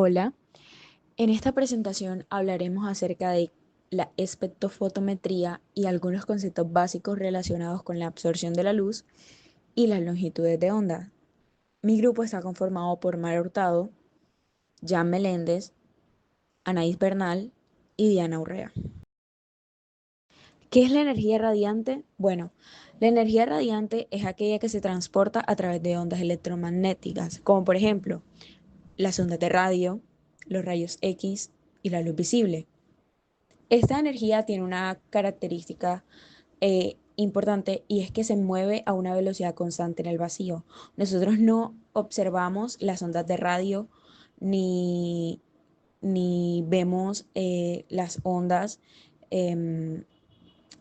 Hola, en esta presentación hablaremos acerca de la espectrofotometría y algunos conceptos básicos relacionados con la absorción de la luz y las longitudes de onda. Mi grupo está conformado por Mara Hurtado, Jan Meléndez, Anaís Bernal y Diana Urrea. ¿Qué es la energía radiante? Bueno, la energía radiante es aquella que se transporta a través de ondas electromagnéticas, como por ejemplo las ondas de radio, los rayos X y la luz visible. Esta energía tiene una característica importante y es que se mueve a una velocidad constante en el vacío. Nosotros no observamos las ondas de radio ni, ni vemos las ondas em,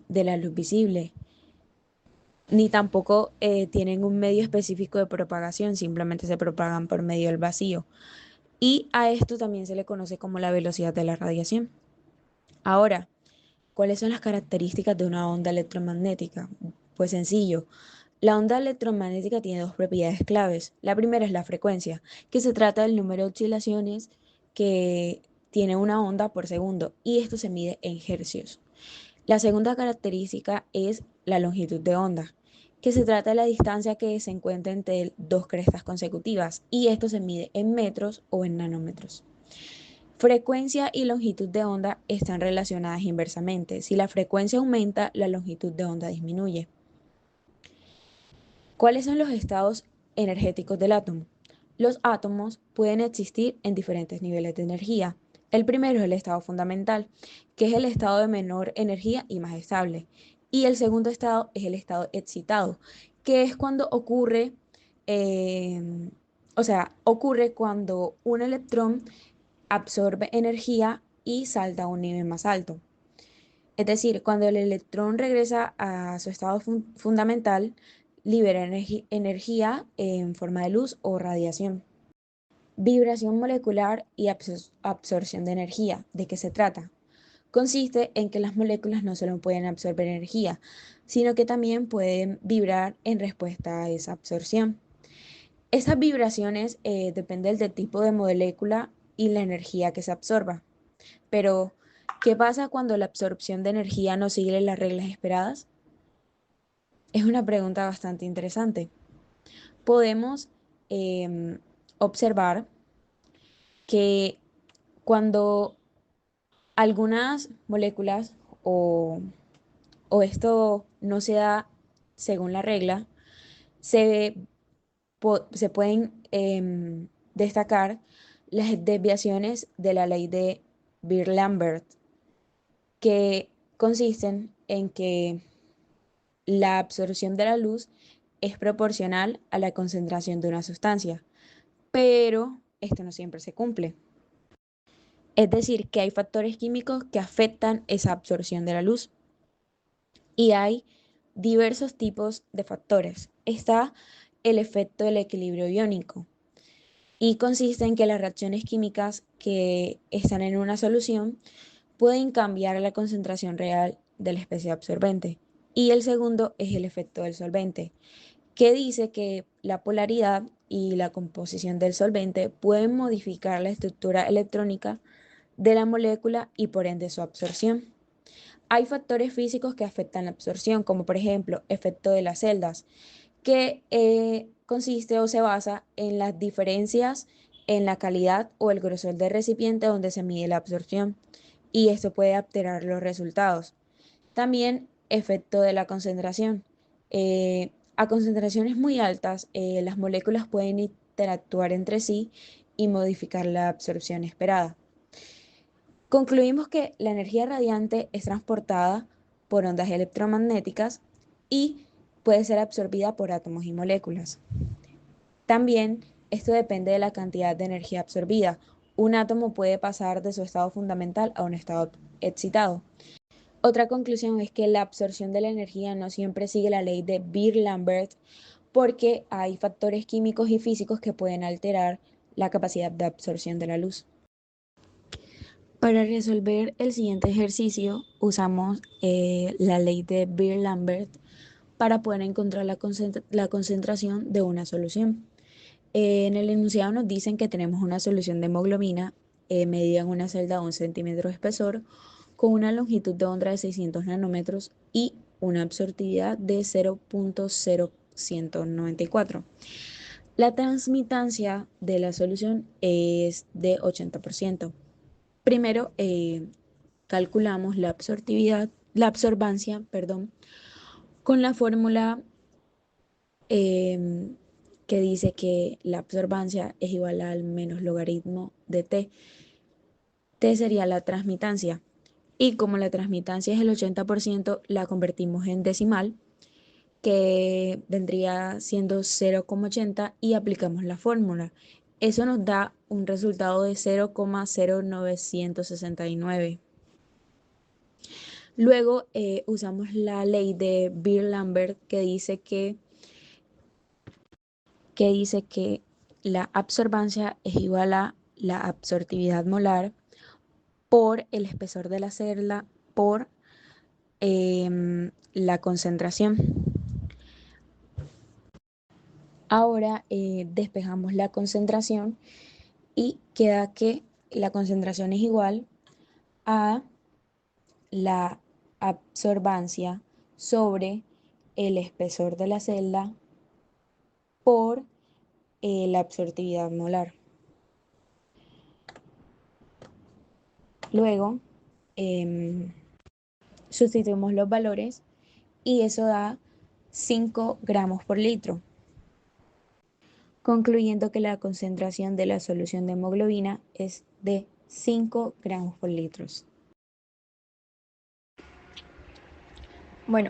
de la luz visible, ni tampoco tienen un medio específico de propagación, simplemente se propagan por medio del vacío. Y a esto también se le conoce como la velocidad de la radiación. Ahora, ¿cuáles son las características de una onda electromagnética? Pues sencillo. La onda electromagnética tiene dos propiedades claves. La primera es la frecuencia, que se trata del número de oscilaciones que tiene una onda por segundo, y esto se mide en hercios. La segunda característica es la longitud de onda, que se trata de la distancia que se encuentra entre dos crestas consecutivas, y esto se mide en metros o en nanómetros. Frecuencia y longitud de onda están relacionadas inversamente. Si la frecuencia aumenta, la longitud de onda disminuye. ¿Cuáles son los estados energéticos del átomo? Los átomos pueden existir en diferentes niveles de energía. El primero es el estado fundamental, que es el estado de menor energía y más estable. Y el segundo estado es el estado excitado, que es cuando eh, ocurre cuando un electrón absorbe energía y salta a un nivel más alto. Es decir, cuando el electrón regresa a su estado fundamental, libera energía en forma de luz o radiación. Vibración molecular y absorción de energía. ¿De qué se trata? Consiste en que las moléculas no solo pueden absorber energía, sino que también pueden vibrar en respuesta a esa absorción. Estas vibraciones dependen del tipo de molécula y la energía que se absorba. Pero, ¿qué pasa cuando la absorción de energía no sigue las reglas esperadas? Es una pregunta bastante interesante. Podemos em, observar que cuando algunas moléculas o, o esto no se da según la regla, se, se pueden destacar las desviaciones de la ley de Beer-Lambert, que consisten en que la absorción de la luz es proporcional a la concentración de una sustancia, pero esto no siempre se cumple. Es decir, que hay factores químicos que afectan esa absorción de la luz y hay diversos tipos de factores. Está el efecto del equilibrio iónico y consiste en que las reacciones químicas que están en una solución pueden cambiar la concentración real de la especie absorbente. Y el segundo es el efecto del solvente, que dice que la polaridad y la composición del solvente pueden modificar la estructura electrónica de la molécula y por ende su absorción. Hay factores físicos que afectan la absorción, como por ejemplo efecto de las celdas, que consiste o se basa en las diferencias en la calidad o el grosor del recipiente donde se mide la absorción, y esto puede alterar los resultados. También efecto de la concentración. A concentraciones muy altas, las moléculas pueden interactuar entre sí y modificar la absorción esperada. Concluimos que la energía radiante es transportada por ondas electromagnéticas y puede ser absorbida por átomos y moléculas. También esto depende de la cantidad de energía absorbida. Un átomo puede pasar de su estado fundamental a un estado excitado. Otra conclusión es que la absorción de la energía no siempre sigue la ley de Beer-Lambert porque hay factores químicos y físicos que pueden alterar la capacidad de absorción de la luz. Para resolver el siguiente ejercicio usamos la ley de Beer-Lambert para poder encontrar la concentración de una solución. En el enunciado nos dicen que tenemos una solución de hemoglobina medida en una celda de 1 centímetro de espesor con una longitud de onda de 600 nanómetros y una absortividad de 0,0194. La transmitancia de la solución es de 80%. Primero, calculamos la absorbancia, perdón, con la fórmula em, que dice que la absorbancia es igual al menos logaritmo de t. T sería la transmitancia. Y como la transmitancia es el 80%, la convertimos en decimal, que vendría siendo 0,80 y aplicamos la fórmula. Eso nos da un resultado de 0,0969. Luego usamos la ley de Beer-Lambert que dice que la absorbancia es igual a la absortividad molar por el espesor de la celda por la concentración. Ahora despejamos la concentración y queda que la concentración es igual a la absorbancia sobre el espesor de la celda por la absortividad molar. Luego sustituimos los valores y eso da 5 gramos por litro, concluyendo que la concentración de la solución de hemoglobina es de 5 gramos por litro. Bueno,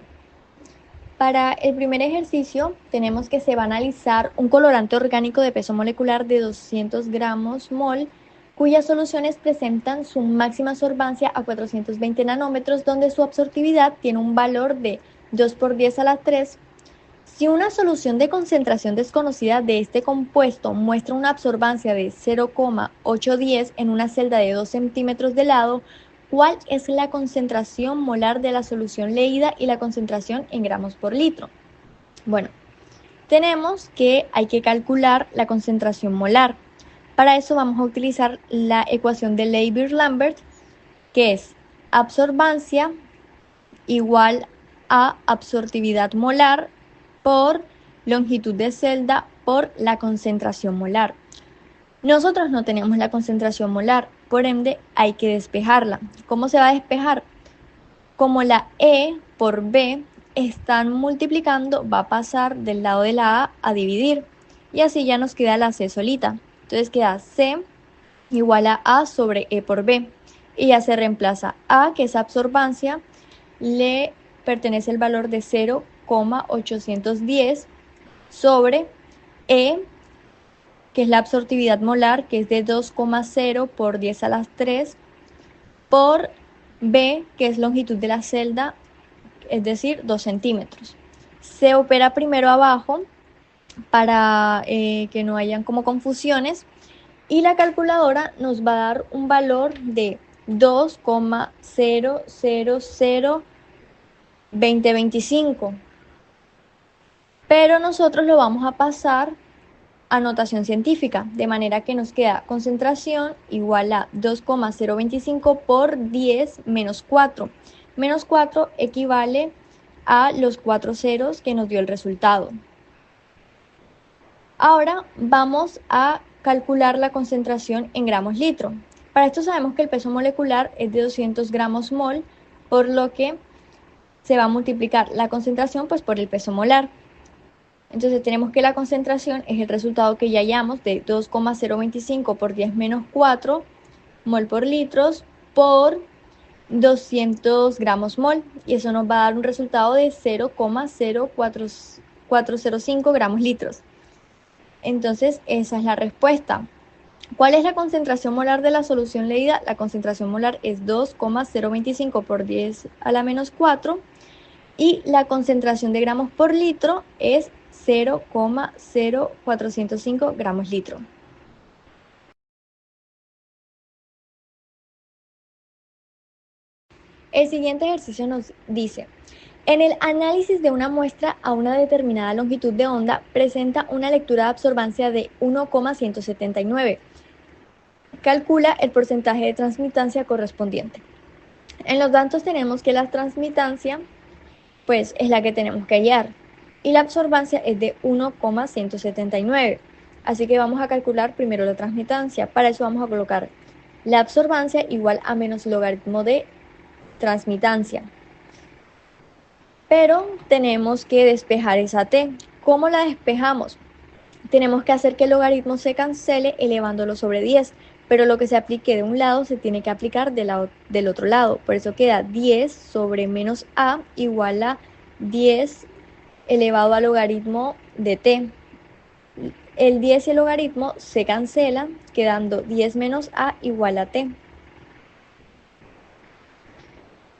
para el primer ejercicio tenemos que se va a analizar un colorante orgánico de peso molecular de 200 gramos mol, cuyas soluciones presentan su máxima absorbancia a 420 nanómetros, donde su absortividad tiene un valor de 2 por 10 a la 3. Si una solución de concentración desconocida de este compuesto muestra una absorbancia de 0,810 en una celda de 2 centímetros de lado, ¿cuál es la concentración molar de la solución leída y la concentración en gramos por litro? Bueno, tenemos que hay que calcular la concentración molar. Para eso vamos a utilizar la ecuación de Ley-Beer-Lambert, que es absorbancia igual a absortividad molar por longitud de celda por la concentración molar. Nosotros no tenemos la concentración molar, por ende hay que despejarla. ¿Cómo se va a despejar? Como la E por B están multiplicando, va a pasar del lado de la A dividir y así ya nos queda la C solita. Entonces queda C igual a sobre E por B y ya se reemplaza A, que es absorbancia, le pertenece el valor de 0,810 sobre E, que es la absortividad molar, que es de 2,0 por 10 a las 3, por B, que es longitud de la celda, es decir, 2 centímetros. Se opera primero abajo para que no hayan como confusiones y la calculadora nos va a dar un valor de 2,0002025, pero nosotros lo vamos a pasar a notación científica, de manera que nos queda concentración igual a 2,025 por 10 menos 4. Menos 4 equivale a los 4 ceros que nos dio el resultado. Ahora vamos a calcular la concentración en gramos litro. Para esto sabemos que el peso molecular es de 200 gramos mol, por lo que se va a multiplicar la concentración pues por el peso molar. Entonces tenemos que la concentración es el resultado que ya hallamos de 2,025 por 10 menos 4 mol por litros por 200 gramos mol, y eso nos va a dar un resultado de 0,0405 gramos litros. Entonces esa es la respuesta. ¿Cuál es la concentración molar de la solución leída? La concentración molar es 2,025 por 10 a la menos 4 y la concentración de gramos por litro es 0,0405 gramos litro. El siguiente ejercicio nos dice, En el análisis de una muestra a una determinada longitud de onda, presenta una lectura de absorbancia de 1,179. Calcula el porcentaje de transmitancia correspondiente. En los datos tenemos que la transmitancia pues es la que tenemos que hallar y la absorbancia es de 1,179. Así que vamos a calcular primero la transmitancia. Para eso vamos a colocar la absorbancia igual a menos logaritmo de transmitancia. Pero tenemos que despejar esa t. ¿Cómo la despejamos? Tenemos que hacer que el logaritmo se cancele elevándolo sobre 10, pero lo que se aplique de un lado se tiene que aplicar del otro lado. Por eso queda 10 sobre menos a igual a 10 elevado al logaritmo de t. El 10 y el logaritmo se cancelan, quedando 10 menos a igual a t.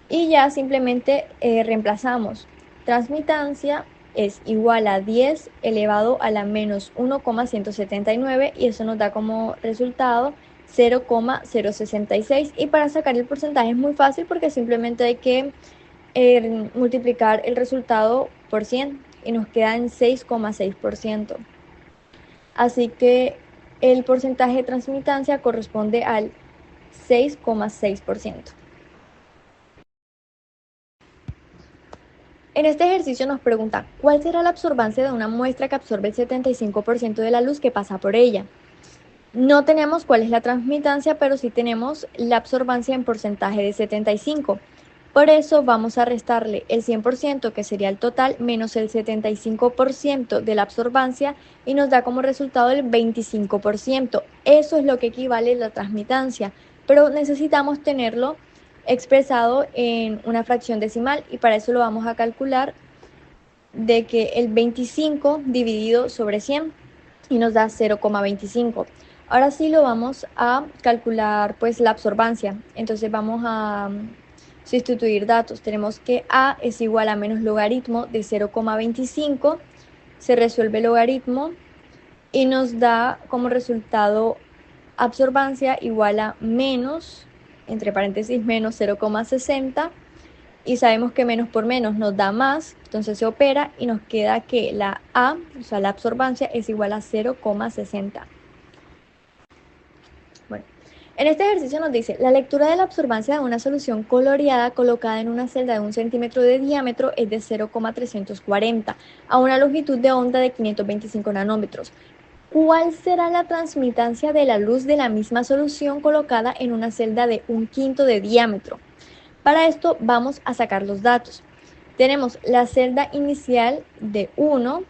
Y ya simplemente reemplazamos. Transmitancia es igual a 10 elevado a la menos 1,179 y eso nos da como resultado 0,066. Y para sacar el porcentaje es muy fácil porque simplemente hay que multiplicar el resultado por 100 y nos queda en 6,6%. Así que el porcentaje de transmitancia corresponde al 6,6%. En este ejercicio nos pregunta, ¿cuál será la absorbancia de una muestra que absorbe el 75% de la luz que pasa por ella? No tenemos cuál es la transmitancia, pero sí tenemos la absorbancia en porcentaje de 75. Por eso vamos a restarle el 100%, que sería el total, menos el 75% de la absorbancia y nos da como resultado el 25%. Eso es lo que equivale a la transmitancia, pero necesitamos tenerlo expresado en una fracción decimal y para eso lo vamos a calcular de que el 25 dividido sobre 100 y nos da 0,25. Ahora sí lo vamos a calcular pues la absorbancia. Entonces vamos a sustituir datos. Tenemos que a es igual a menos logaritmo de 0,25. Se resuelve el logaritmo y nos da como resultado absorbancia igual a menos, entre paréntesis, menos 0,60. Y sabemos que menos por menos nos da más, entonces se opera y nos queda que la A, o sea, la absorbancia es igual a 0,60. Bueno, en este ejercicio nos dice, la lectura de la absorbancia de una solución coloreada colocada en una celda de 1 centímetro de diámetro es de 0,340 a una longitud de onda de 525 nanómetros. ¿Cuál será la transmitancia de la luz de la misma solución colocada en una celda de 1/5 de diámetro? Para esto vamos a sacar los datos. Tenemos la celda inicial de 1,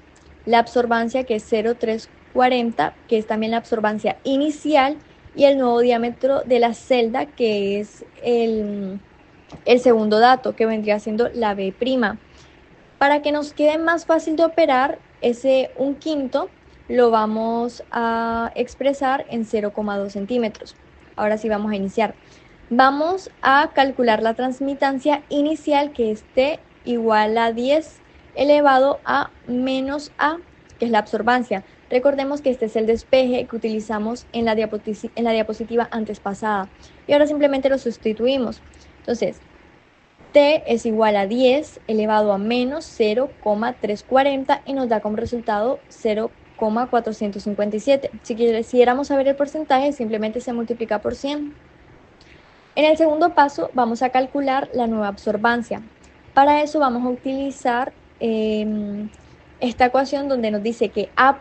la absorbancia que es 0,340, que es también la absorbancia inicial, y el nuevo diámetro de la celda, que es el segundo dato, que vendría siendo la B'. Para que nos quede más fácil de operar, ese 1/5 lo vamos a expresar en 0,2 centímetros. Ahora sí vamos a iniciar. Vamos a calcular la transmitancia inicial, que es T igual a 10 elevado a menos A, que es la absorbancia. Recordemos que este es el despeje que utilizamos en la diapositiva antes pasada. Y ahora simplemente lo sustituimos. Entonces, T es igual a 10 elevado a menos 0,340 y nos da como resultado 0,457. Si quisiéramos saber el porcentaje, simplemente se multiplica por 100. En el segundo paso vamos a calcular la nueva absorbancia. Para eso vamos a utilizar esta ecuación donde nos dice que A',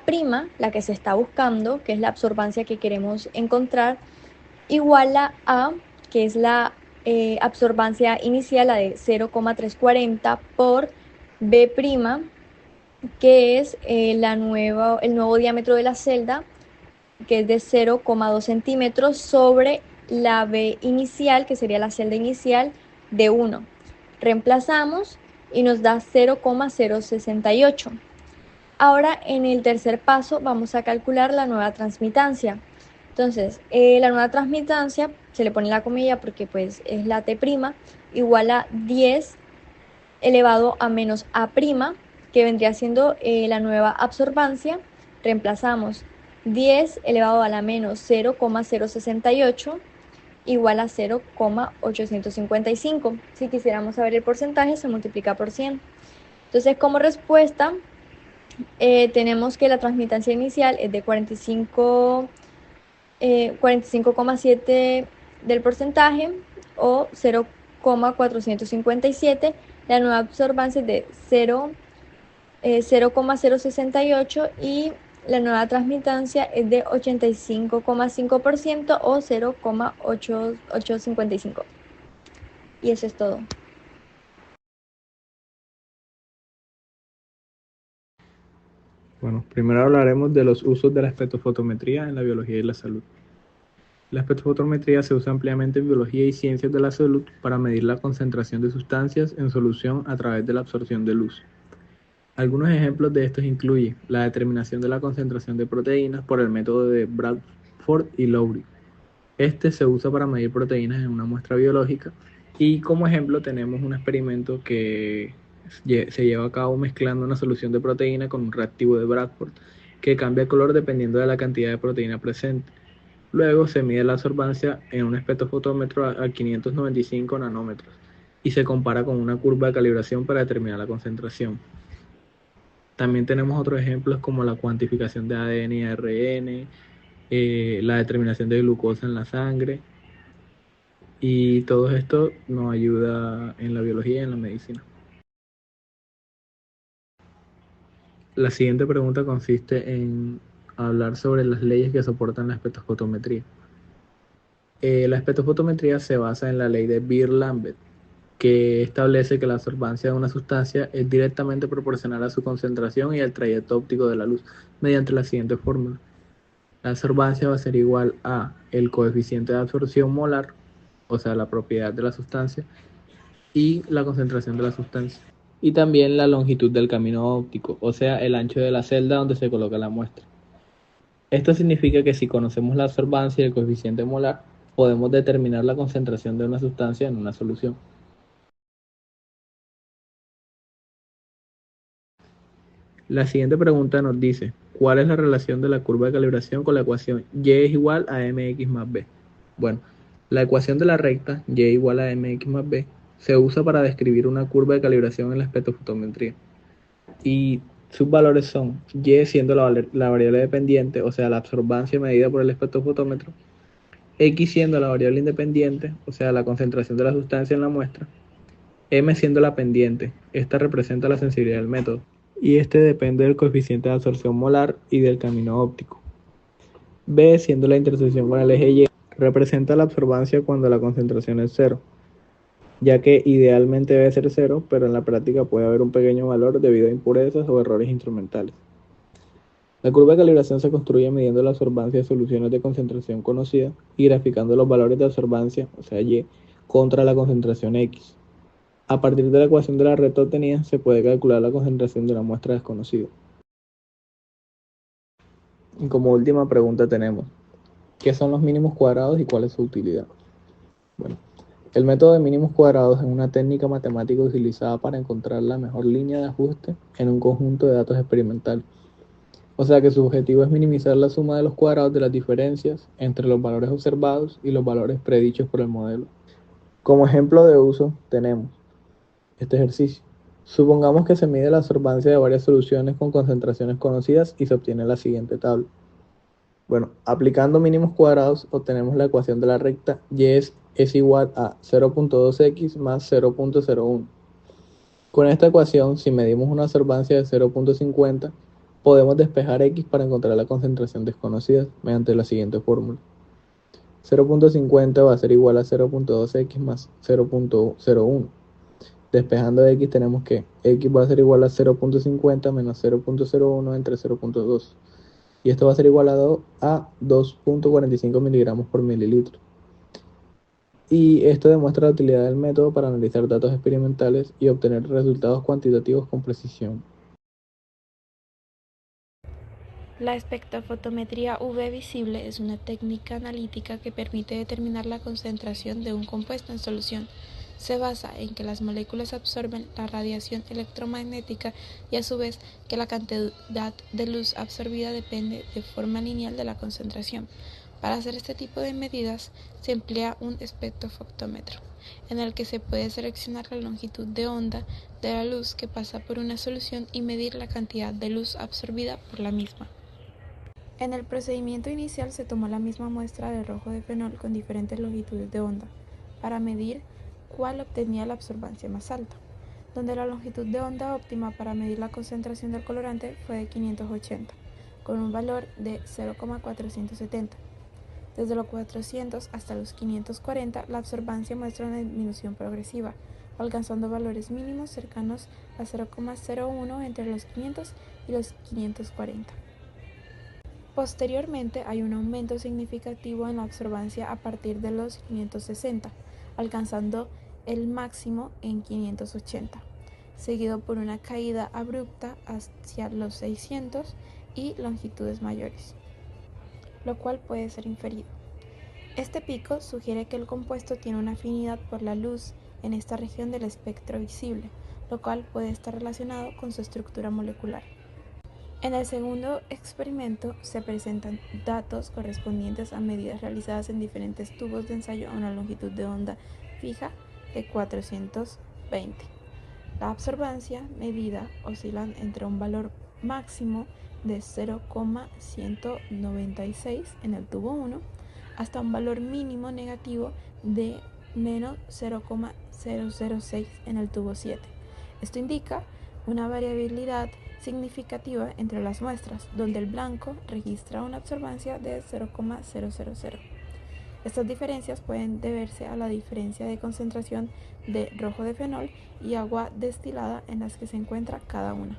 la que se está buscando, que es la absorbancia que queremos encontrar, igual a, que es la absorbancia inicial, la de 0,340 por B', que es el nuevo diámetro de la celda, que es de 0,2 centímetros sobre la B inicial, que sería la celda inicial de 1. Reemplazamos y nos da 0,068. Ahora en el tercer paso vamos a calcular la nueva transmitancia. Entonces, la nueva transmitancia, se le pone la comilla porque pues es la T', igual a 10 elevado a menos A', que vendría siendo la nueva absorbancia. Reemplazamos 10 elevado a la menos 0,068 igual a 0,855. Si quisiéramos saber el porcentaje, se multiplica por 100. Entonces, como respuesta, tenemos que la transmitancia inicial es de 45,7 del porcentaje o 0,457. La nueva absorbancia es de 0,068 y la nueva transmitancia es de 85,5% o 0,8855. Y eso es todo. Bueno, primero hablaremos de los usos de la espectrofotometría en la biología y la salud. La espectrofotometría se usa ampliamente en biología y ciencias de la salud para medir la concentración de sustancias en solución a través de la absorción de luz. Algunos ejemplos de estos incluyen la determinación de la concentración de proteínas por el método de Bradford y Lowry. Este se usa para medir proteínas en una muestra biológica y como ejemplo tenemos un experimento que se lleva a cabo mezclando una solución de proteína con un reactivo de Bradford que cambia el color dependiendo de la cantidad de proteína presente. Luego se mide la absorbancia en un espectrofotómetro a 595 nanómetros y se compara con una curva de calibración para determinar la concentración. También tenemos otros ejemplos como la cuantificación de ADN y ARN, la determinación de glucosa en la sangre, y todo esto nos ayuda en la biología y en la medicina. La siguiente pregunta consiste en hablar sobre las leyes que soportan la espectrofotometría. La espectrofotometría se basa en la ley de Beer-Lambert, que establece que la absorbancia de una sustancia es directamente proporcional a su concentración y al trayecto óptico de la luz, mediante la siguiente fórmula. La absorbancia va a ser igual a el coeficiente de absorción molar, o sea, la propiedad de la sustancia, y la concentración de la sustancia. Y también la longitud del camino óptico, o sea, el ancho de la celda donde se coloca la muestra. Esto significa que si conocemos la absorbancia y el coeficiente molar, podemos determinar la concentración de una sustancia en una solución. La siguiente pregunta nos dice, ¿cuál es la relación de la curva de calibración con la ecuación y es igual a mx más b? Bueno, la ecuación de la recta y igual a mx más b se usa para describir una curva de calibración en la espectrofotometría. Y sus valores son y siendo la variable dependiente, o sea, la absorbancia medida por el espectrofotómetro, x siendo la variable independiente, o sea, la concentración de la sustancia en la muestra, m siendo la pendiente, esta representa la sensibilidad del método, y este depende del coeficiente de absorción molar y del camino óptico. B siendo la intersección con el eje Y, representa la absorbancia cuando la concentración es cero, ya que idealmente debe ser cero, pero en la práctica puede haber un pequeño valor debido a impurezas o errores instrumentales. La curva de calibración se construye midiendo la absorbancia de soluciones de concentración conocida y graficando los valores de absorbancia, o sea Y, contra la concentración X. A partir de la ecuación de la recta obtenida se puede calcular la concentración de una muestra desconocida. Y como última pregunta tenemos, ¿qué son los mínimos cuadrados y cuál es su utilidad? Bueno, el método de mínimos cuadrados es una técnica matemática utilizada para encontrar la mejor línea de ajuste en un conjunto de datos experimentales. O sea que su objetivo es minimizar la suma de los cuadrados de las diferencias entre los valores observados y los valores predichos por el modelo. Como ejemplo de uso tenemos este ejercicio. Supongamos que se mide la absorbancia de varias soluciones con concentraciones conocidas y se obtiene la siguiente tabla. Bueno, aplicando mínimos cuadrados obtenemos la ecuación de la recta y es igual a 0.2x más 0.01. Con esta ecuación, si medimos una absorbancia de 0.50, podemos despejar x para encontrar la concentración desconocida mediante la siguiente fórmula. 0.50 va a ser igual a 0.2x más 0.01. Despejando x tenemos que x va a ser igual a 0.50 menos 0.01 entre 0.2. Y esto va a ser igualado a 2.45 miligramos por mililitro. Y esto demuestra la utilidad del método para analizar datos experimentales y obtener resultados cuantitativos con precisión. La espectrofotometría UV visible es una técnica analítica que permite determinar la concentración de un compuesto en solución. Se basa en que las moléculas absorben la radiación electromagnética y a su vez que la cantidad de luz absorbida depende de forma lineal de la concentración. Para hacer este tipo de medidas se emplea un espectrofotómetro, en el que se puede seleccionar la longitud de onda de la luz que pasa por una solución y medir la cantidad de luz absorbida por la misma. En el procedimiento inicial se tomó la misma muestra de rojo de fenol con diferentes longitudes de onda para medir cuál obtenía la absorbancia más alta, donde la longitud de onda óptima para medir la concentración del colorante fue de 580, con un valor de 0,470. Desde los 400 hasta los 540, la absorbancia muestra una disminución progresiva, alcanzando valores mínimos cercanos a 0,01 entre los 500 y los 540. Posteriormente hay un aumento significativo en la absorbancia a partir de los 560, alcanzando el máximo en 580, seguido por una caída abrupta hacia los 600 y longitudes mayores, lo cual puede ser inferido. Este pico sugiere que el compuesto tiene una afinidad por la luz en esta región del espectro visible, lo cual puede estar relacionado con su estructura molecular. En el segundo experimento se presentan datos correspondientes a medidas realizadas en diferentes tubos de ensayo a una longitud de onda fija de 420. La absorbancia medida oscila entre un valor máximo de 0,196 en el tubo 1 hasta un valor mínimo negativo de menos 0,006 en el tubo 7. Esto indica una variabilidad significativa entre las muestras, donde el blanco registra una absorbancia de 0,000. Estas diferencias pueden deberse a la diferencia de concentración de rojo de fenol y agua destilada en las que se encuentra cada una.